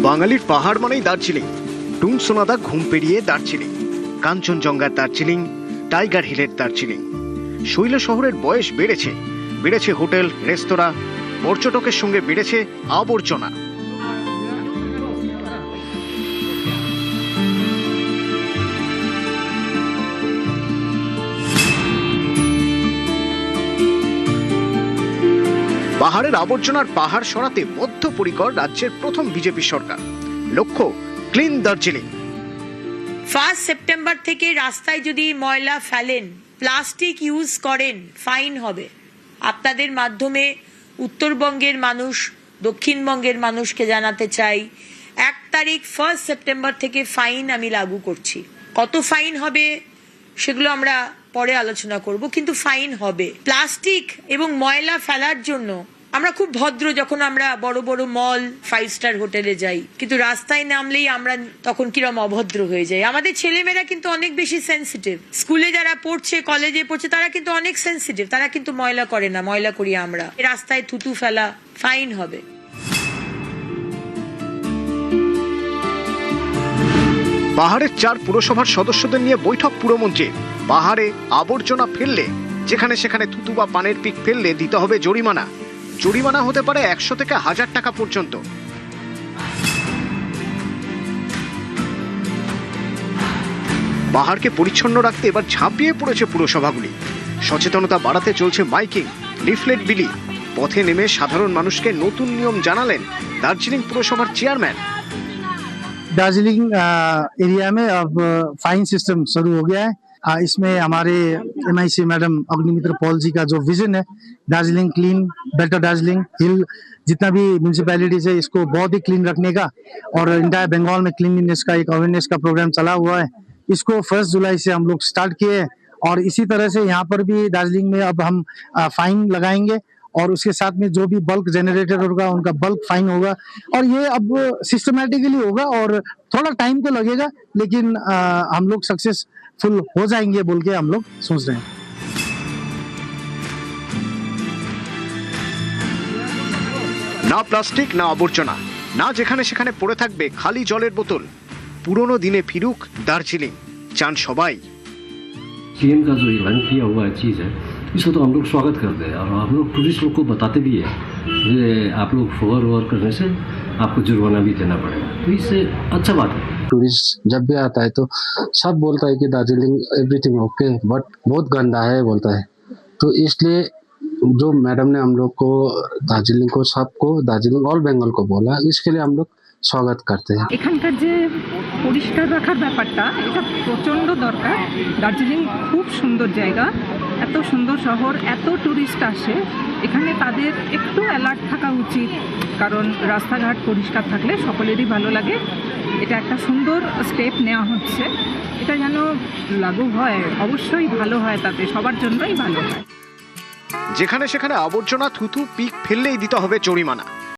বাঙালির পাহাড় মানেই দার্জিলিং। টুংসোনাদা ঘুম পেরিয়ে দার্জিলিং, কাঞ্চনজঙ্ঘার দার্জিলিং, টাইগার হিলের দার্জিলিং। শৈল শহরের বয়স বেড়েছে, বেড়েছে হোটেল রেস্তোরাঁ, পর্যটকের সঙ্গে বেড়েছে আবর্জনা। পাহাড়ের আবর্জনার পাহাড় সরাতে বদ্ধপরিকর রাজ্যের প্রথম বিজেপি সরকার। লক্ষ্য ক্লিন দার্জিলিং। 1 সেপ্টেম্বর থেকে রাস্তায় যদি ময়লা ফেলেন, প্লাস্টিক ইউজ করেন, ফাইন হবে। আপনাদের মাধ্যমে উত্তরবঙ্গের মানুষ, দক্ষিণবঙ্গের মানুষকে জানাতে চাই, 1 তারিখ 1 সেপ্টেম্বর থেকে ফাইন আমি লাগু করছি। কত ফাইন হবে সেগুলো আমরা পরে আলোচনা করব, কিন্তু ফাইন হবে। প্লাস্টিক এবং ময়লা ফেলার জন্য আমরা খুব ভদ্র যখন আমরা বড় বড় মল, 5 স্টার হোটেলে যাই, কিন্তু রাস্তায় নামলেই আমরা তখন কিরম অভদ্র হয়ে যাই। আমাদের ছেলেমেয়েরা কিন্তু অনেক বেশি সেন্সিটিভ। স্কুলে যারা পড়ছে, কলেজে পড়ছে, তারা কিন্তু অনেক সেন্সিটিভ। তারা কিন্তু ময়লা করে না, ময়লা করি আমরা। রাস্তায় থুতু ফেলা, ফাইন হবে। পাহাড়ের 4 পুরসভার সদস্যদের নিয়ে বৈঠক পুরমন্ত্রী। পাহাড়ে আবর্জনা ফেললে, যেখানে সেখানে থুতু বা পানের পিক ফেললে দিতে হবে জরিমানা। জরিমানা হতে পারে 100 থেকে 1000 টাকা পর্যন্ত। পাহাড়কে পরিচ্ছন্ন রাখতে এবার ঝাঁপিয়ে পড়েছে পুরসভাগুলি। সচেতনতা বাড়াতে চলছে মাইকিং, লিফলেট বিলি। পথে নেমে সাধারণ মানুষকে নতুন নিয়ম জানালেন দার্জিলিং পুরসভার চেয়ারম্যান। दार्जिलिंग एरिया में अब फाइन सिस्टम शुरू हो गया है। इसमें हमारे MIC मैडम अग्निमित्र पॉल जी का जो विजन है, दार्जिलिंग क्लीन बेटर दार्जिलिंग हिल, जितना भी म्यूनिसिपैलिटीज है इसको बहुत ही क्लीन रखने का, और इंटायर बंगाल में क्लीनलीनेस का एक अवेयरनेस का प्रोग्राम चला हुआ है। इसको 1 जुलाई से हम लोग स्टार्ट किए हैं, और इसी तरह से यहाँ पर भी दार्जिलिंग में अब हम फाइन लगाएंगे, और उसके साथ में जो भी बल्क जनरेटर होगा उनका बल्क फाइन होगा। और ये अब सिस्टमैटिकली होगा, और थोड़ा टाइम तो लगेगा, लेकिन हम लोग सक्सेसफुल हो जाएंगे बोल के हम लोग सोच रहे हैं। না প্লাস্টিক, না আবর্জনা, না যেখানে সেখানে পড়ে থাকবে খালি জলের বোতল। পুরনো দিনে ফিরুক দার্জিলিং, চান সবাই। सीएम का जो ऐलान किया हुआ चीज़ है, इसको तो हम लोग स्वागत करते हैं, और हम लोग टूरिस्ट लोग को बताते भी है कि आप लोग ओवर करने से आपको जुर्माना भी देना पड़ेगा, तो इससे अच्छा बात है। टूरिस्ट जब भी आता है तो सब बोलता है कि दार्जिलिंग एवरीथिंग ओके, बट बहुत गंदा है बोलता है। तो इसलिए जो मैडम ने हम लोग को दार्जिलिंग को, सबको दार्जिलिंग ऑल बेंगल को बोला, इसके लिए हम लोग स्वागत करते हैं। এখানকার যে পরিষ্কার রাখার ব্যাপারটা, এটা প্রচণ্ড দরকার। দার্জিলিং খুব সুন্দর জায়গা, এত সুন্দর শহর, এত ট্যুরিস্ট আসে, এখানে তাদের একটু অ্যালার্ট থাকা উচিত, কারণ রাস্তাঘাট পরিষ্কার থাকলে সকলেরই ভালো লাগে। এটা একটা সুন্দর স্টেপ নেওয়া হচ্ছে, এটা যেন লাগু হয়, অবশ্যই ভালো হয়, তাতে সবার জন্যই ভালো হয়। যেখানে সেখানে আবর্জনা, থুতু, পিক ফেললেই দিতে হবে জরিমানা।